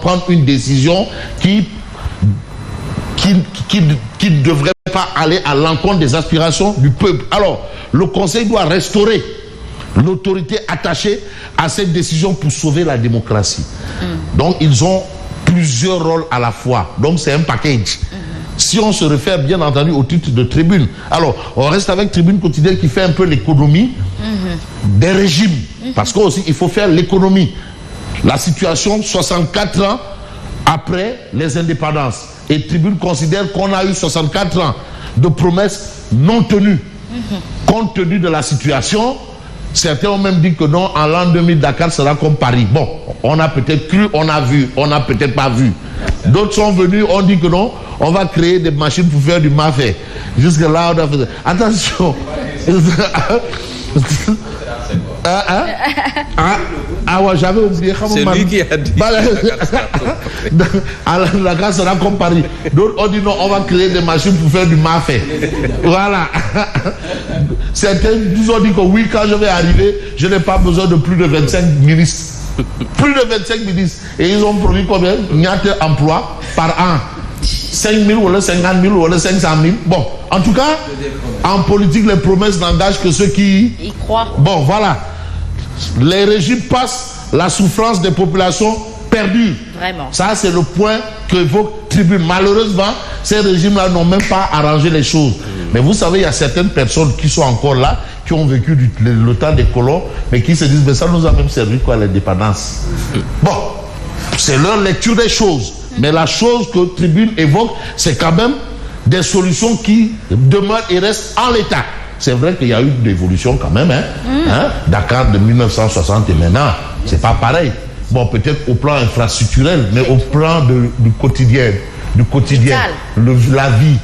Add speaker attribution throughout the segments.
Speaker 1: prendre une décision qui ne devrait pas aller à l'encontre des aspirations du peuple. Alors, le Conseil doit restaurer l'autorité attachée à cette décision pour sauver la démocratie. Donc, ils ont plusieurs rôles à la fois. Donc, c'est un package. Si on se réfère bien entendu au titre de Tribune. Alors, on reste avec Tribune quotidienne qui fait un peu l'économie des régimes. Parce qu'aussi, il faut faire l'économie. La situation 64 ans après les indépendances. Et Tribune considère qu'on a eu 64 ans de promesses non tenues. Compte tenu de la situation, certains ont même dit que non, en l'an 2000, Dakar sera comme Paris. Bon, on a peut-être cru, on a vu, on n'a peut-être pas vu. D'autres sont venus, on dit que non, on va créer des machines pour faire du mafé. Jusque là, on a fait... Attention. Ouais, j'avais oublié.
Speaker 2: C'est lui qui a dit.
Speaker 1: Dakar sera comme Paris. D'autres ont dit non, on va créer des machines pour faire du mafé. Voilà. Certains nous ont dit que oui, quand je vais arriver, je n'ai pas besoin de plus de 25 ministres. Plus de 25 ministres. Et ils ont produit combien? Il y a un emploi par an. 5 000 ou 50 000 ou 500 000. Bon, en tout cas, en politique, les promesses n'engagent que ceux qui y
Speaker 3: croient.
Speaker 1: Bon, voilà. Les régimes passent, la souffrance des populations perdue.
Speaker 3: Vraiment. Ça,
Speaker 1: c'est le point que évoque Tribune. Malheureusement, ces régimes-là n'ont même pas arrangé les choses. Mais vous savez, il y a certaines personnes qui sont encore là, qui ont vécu le temps des colons, mais qui se disent, mais ça nous a même servi quoi, l'indépendance. Bon, c'est leur lecture des choses. Mais la chose que Tribune évoque, c'est quand même des solutions qui demeurent et restent en l'état. C'est vrai qu'il y a eu des évolutions quand même. Dakar de 1960 et maintenant, c'est pas pareil. Bon, peut-être au plan infrastructurel, mais au plan du quotidien, la vie.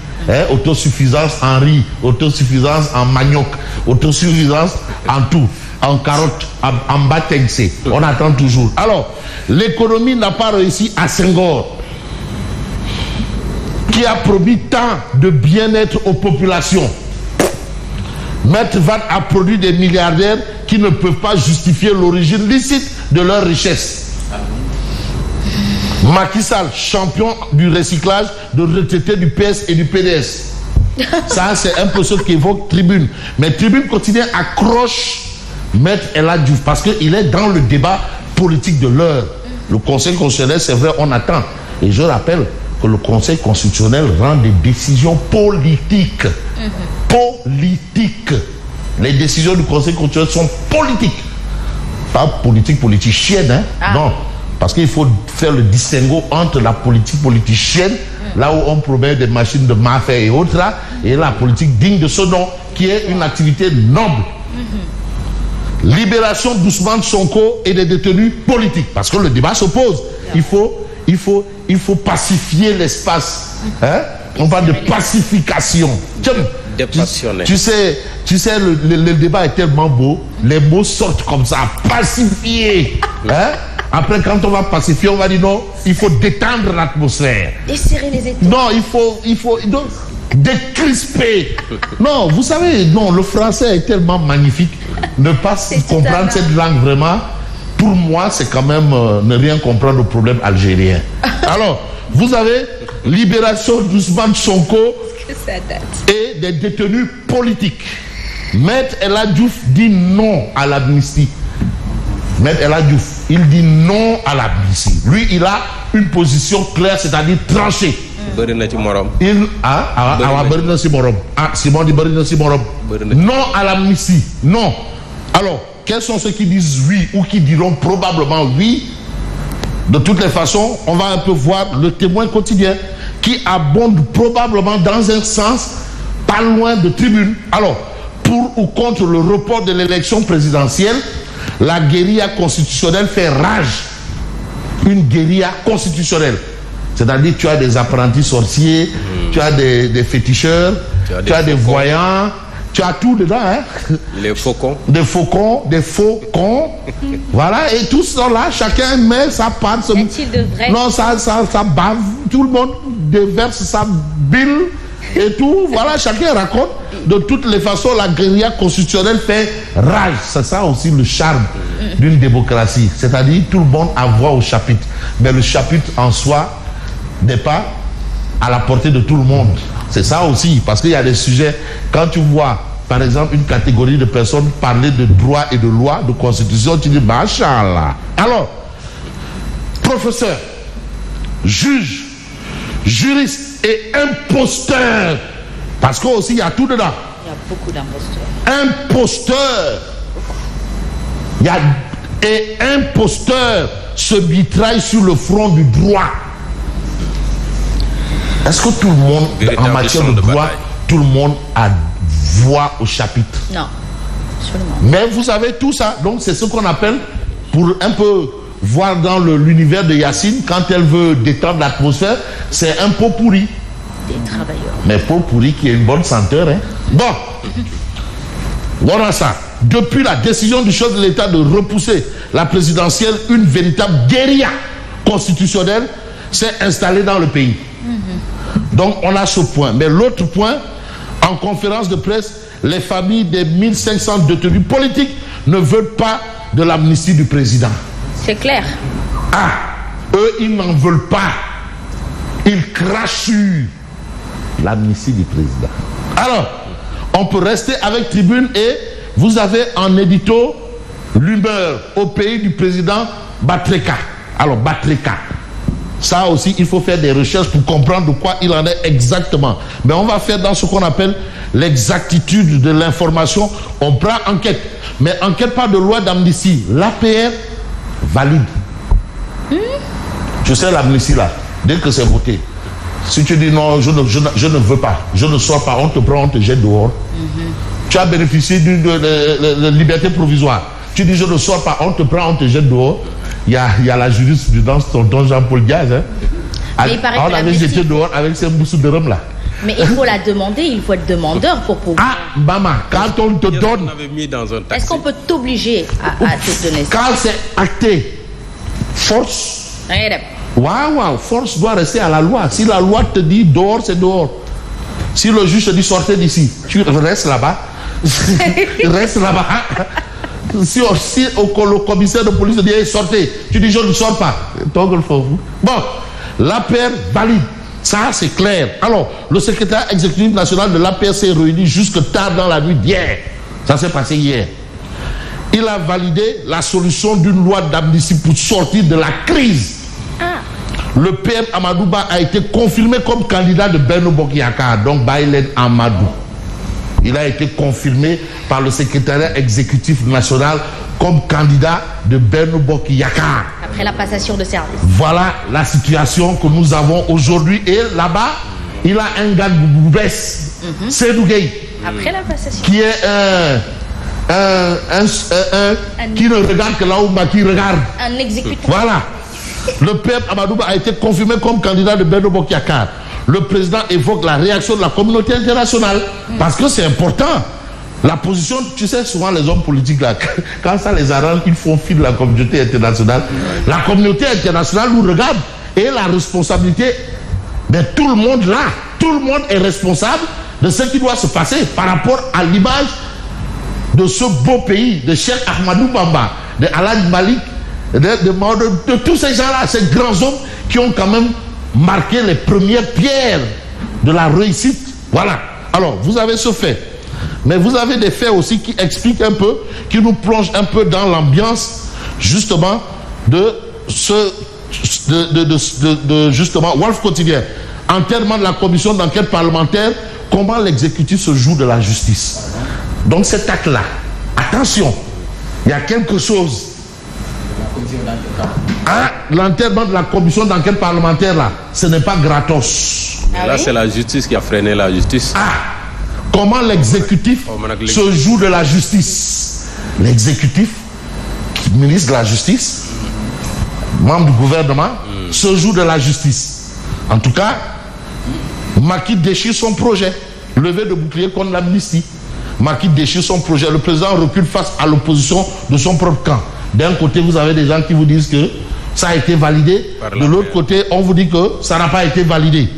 Speaker 1: Autosuffisance en riz, autosuffisance en manioc, autosuffisance en tout, en carottes, en batengse. On attend toujours. Alors, l'économie n'a pas réussi à Senghor, qui a promis tant de bien-être aux populations. Maître Wade a produit des milliardaires qui ne peuvent pas justifier l'origine licite de leur richesse. Macky Sall, champion du recyclage de retraités du PS et du PDS. Ça, c'est un peu ce qu'évoque Tribune. Mais Tribune quotidien accroche Maître El Hadji Diouf parce qu'il est dans le débat politique de l'heure. Le Conseil constitutionnel, c'est vrai, on attend. Et je rappelle que le Conseil constitutionnel rend des décisions politiques. Politiques. Les décisions du Conseil constitutionnel sont politiques. Pas politicienne, non. Parce qu'il faut faire le distinguo entre la politique politicienne, là où on promet des machines de mafia et autres, là, et la politique digne de ce nom, qui est une activité noble. Libération d'Ousmane Sonko et des détenus politiques. Parce que le débat se pose. Il faut pacifier l'espace. On parle de pacification. Tu sais, le débat est tellement beau, les mots sortent comme ça, pacifier. Après, quand on va pacifier, on va dire non, il faut détendre l'atmosphère.
Speaker 3: Desserrer les états.
Speaker 1: Non, il faut donc, décrisper. Non, vous savez, non, le français est tellement magnifique. Ne pas comprendre cette langue vraiment, pour moi, c'est quand même ne rien comprendre au problème algérien. Alors, vous avez libération d'Ousmane Sonko et des détenus politiques. Maître El Hadji Diouf dit non à l'amnistie. Maître El Hadji Diouf, il dit non à l'amnistie. Lui, il a une position claire, c'est-à-dire tranchée. Simon dit non à l'amnistie. Non. Alors, quels sont ceux qui disent oui ou qui diront probablement oui? De toutes les façons, on va un peu voir le Témoin quotidien qui abonde probablement dans un sens pas loin de Tribune. Alors, pour ou contre le report de l'élection présidentielle, la guérilla constitutionnelle fait rage. Une guérilla constitutionnelle. C'est-à-dire tu as des apprentis sorciers, tu as des féticheurs, tu as des voyants, tu as tout dedans.
Speaker 2: Les faucons.
Speaker 1: Des faucons, des faux cons. Voilà, et tous sont là, chacun met sa patte. Non, ça bave, tout le monde déverse sa bile et tout. Voilà, chacun raconte. De toutes les façons, la guérilla constitutionnelle fait rage. C'est ça aussi le charme d'une démocratie. C'est-à-dire, tout le monde a voix au chapitre. Mais le chapitre en soi n'est pas à la portée de tout le monde. C'est ça aussi, parce qu'il y a des sujets, quand tu vois, par exemple, une catégorie de personnes parler de droit et de loi, de constitution, tu dis, machallah. Alors, professeur, juge, juriste et imposteur, parce qu'aussi, il y a tout dedans.
Speaker 3: Il y a beaucoup d'imposteurs.
Speaker 1: Imposteur. Et imposteur se mitraille sur le front du droit. Est-ce que tout le monde, en matière de droit, tout le monde a voix au chapitre?
Speaker 3: Non, absolument.
Speaker 1: Mais vous savez tout ça. Donc c'est ce qu'on appelle, pour un peu voir dans l'univers de Yacine, quand elle veut détendre l'atmosphère, c'est un pot pourri.
Speaker 3: Des travailleurs.
Speaker 1: Mais pot pourri qui a une bonne senteur. Hein? Bon, voilà ça. Depuis la décision du chef de l'État de repousser la présidentielle, une véritable guérilla constitutionnelle s'est installée dans le pays. Donc on a ce point. Mais l'autre point, en conférence de presse, les familles des 1500 détenus politiques ne veulent pas de l'amnistie du président.
Speaker 3: C'est clair.
Speaker 1: Ah, eux, ils n'en veulent pas. Ils crachent sur l'amnistie du président. Alors, on peut rester avec Tribune et vous avez en édito l'humeur au pays du président Batreka. Alors, Batreka. Ça aussi, il faut faire des recherches pour comprendre de quoi il en est exactement. Mais on va faire dans ce qu'on appelle l'exactitude de l'information. On prend enquête. Mais enquête pas de loi d'amnistie. L'APR valide. Tu sais l'amnistie là, dès que c'est voté. Si tu dis non, je ne veux pas, je ne sors pas, on te prend, on te jette dehors. Tu as bénéficié de liberté provisoire. Tu dis je ne sors pas, on te prend, on te jette dehors. Il y a la jurisprudence tonton Jean-Paul Diaz. Hein. On avait jeté dehors avec ces moussous de rhum là.
Speaker 3: Mais il faut la demander, il faut être demandeur pour pouvoir.
Speaker 1: Ah, maman, quand on te donne.
Speaker 3: Est-ce qu'on peut t'obliger à te donner ça?
Speaker 1: Quand c'est acté, force. Waouh, force doit rester à la loi. Si la loi te dit dehors, c'est dehors. Si le juge te dit sortez d'ici, tu restes là-bas. Reste là-bas. Si le commissaire de police te dit sortez, tu dis je ne sors pas. Bon, l'APR valide. Ça, c'est clair. Alors, le secrétaire exécutif national de l'APR s'est réuni jusque tard dans la nuit d'hier. Ça s'est passé hier. Il a validé la solution d'une loi d'amnistie pour sortir de la crise. Le PM Amadouba a été confirmé comme candidat de Benno Bokk Yakaar, donc Baïlen Amadou. Il a été confirmé par le secrétariat exécutif national comme candidat de Benno Bokk Yakaar.
Speaker 3: Après la passation de service.
Speaker 1: Voilà la situation que nous avons aujourd'hui. Et là-bas, il a un gars de Boubès, Seydou Gueye.
Speaker 3: Après la passation.
Speaker 1: Qui est qui ne regarde que là où Macky regarde.
Speaker 3: Un exécutant.
Speaker 1: Voilà. Le PM Amadouba a été confirmé comme candidat de Benno Bokk Yakaar. Le président évoque la réaction de la communauté internationale. Parce que c'est important. La position, tu sais, souvent les hommes politiques, là, quand ça les arrange, ils font fi de la communauté internationale. La communauté internationale nous regarde. Et la responsabilité de tout le monde là, tout le monde est responsable de ce qui doit se passer par rapport à l'image de ce beau pays, de Cheikh Ahmadou Bamba, de Alhaji Malik, de tous ces gens-là, ces grands hommes qui ont quand même marqué les premières pierres de la réussite. Voilà. Alors, vous avez ce fait. Mais vous avez des faits aussi qui expliquent un peu, qui nous plongent un peu dans l'ambiance, justement, justement, Wolf Quotidien. Enterrement de la commission d'enquête parlementaire, comment l'exécutif se joue de la justice. Donc cet acte-là, attention, il y a quelque chose. Ah, l'enterrement de la commission d'enquête parlementaire, là, ce n'est pas gratos.
Speaker 2: Là, c'est la justice qui a freiné la justice.
Speaker 1: Ah, comment l'exécutif se joue de la justice? L'exécutif, ministre de la justice, membre du gouvernement, se joue de la justice. En tout cas, Macky déchire son projet. Levé de bouclier contre l'amnistie. Macky déchire son projet. Le président recule face à l'opposition de son propre camp. D'un côté, vous avez des gens qui vous disent que ça a été validé. De l'autre côté, on vous dit que ça n'a pas été validé.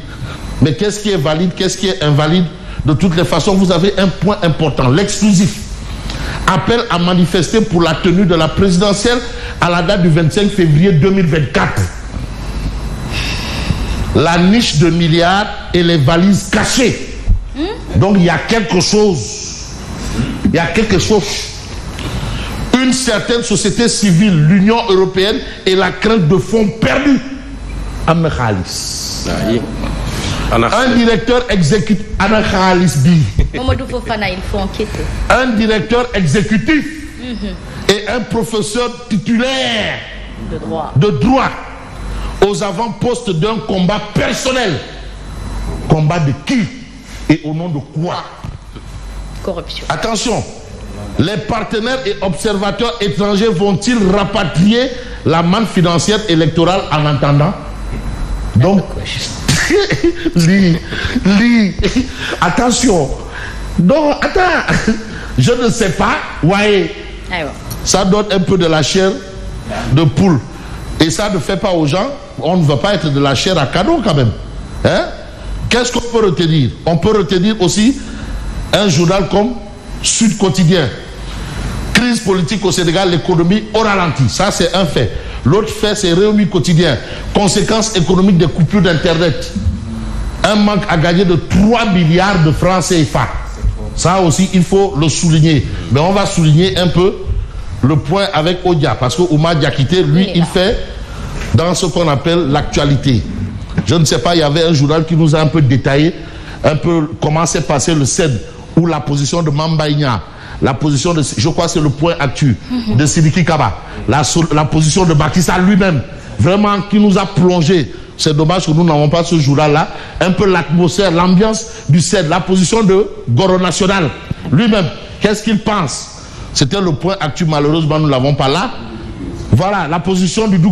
Speaker 1: Mais qu'est-ce qui est valide, qu'est-ce qui est invalide? De toutes les façons, vous avez un point important, l'exclusif. Appel à manifester pour la tenue de la présidentielle à la date du 25 février 2024. La niche de milliards et les valises cachées. Donc il y a quelque chose. Il y a quelque chose. Une certaine société civile, l'Union européenne et la crainte de fonds perdus. Amna Khalis. Un directeur exécutif. Amna Khalis B.
Speaker 3: Mamadou Fofana, il faut enquêter.
Speaker 1: Un directeur exécutif et un professeur titulaire de droit aux avant-postes d'un combat personnel. Combat de qui et au nom de quoi?
Speaker 3: Corruption.
Speaker 1: Attention, les partenaires et observateurs étrangers vont-ils rapatrier la manne financière électorale en attendant? Donc, attention. Donc, attends, je ne sais pas. Ouais, ça donne un peu de la chair de poule. Et ça ne fait pas aux gens, on ne veut pas être de la chair à cadeau quand même. Hein? Qu'est-ce qu'on peut retenir? On peut retenir aussi un journal comme Sud Quotidien. Crise politique au Sénégal, l'économie au ralenti. Ça, c'est un fait. L'autre fait, c'est Réumi Quotidien. Conséquences économiques des coupures d'Internet. Un manque à gagner de 3 milliards de francs CFA. Ça aussi, il faut le souligner. Mais on va souligner un peu le point avec Odia. Parce que Oumar Diakité, lui, il fait dans ce qu'on appelle l'actualité. Je ne sais pas, il y avait un journal qui nous a un peu détaillé, un peu comment s'est passé le CED, ou la position de Mambaïna, la position de, je crois que c'est le point actu, de Sidiki Kaba, la position de Macky Sall lui-même, vraiment qui nous a plongé. C'est dommage que nous n'avons pas ce journal-là, un peu l'atmosphère, l'ambiance du CED, la position de Goro National lui-même. Qu'est-ce qu'il pense? C'était le point actu, malheureusement nous ne l'avons pas là. Voilà, la position du Dougou.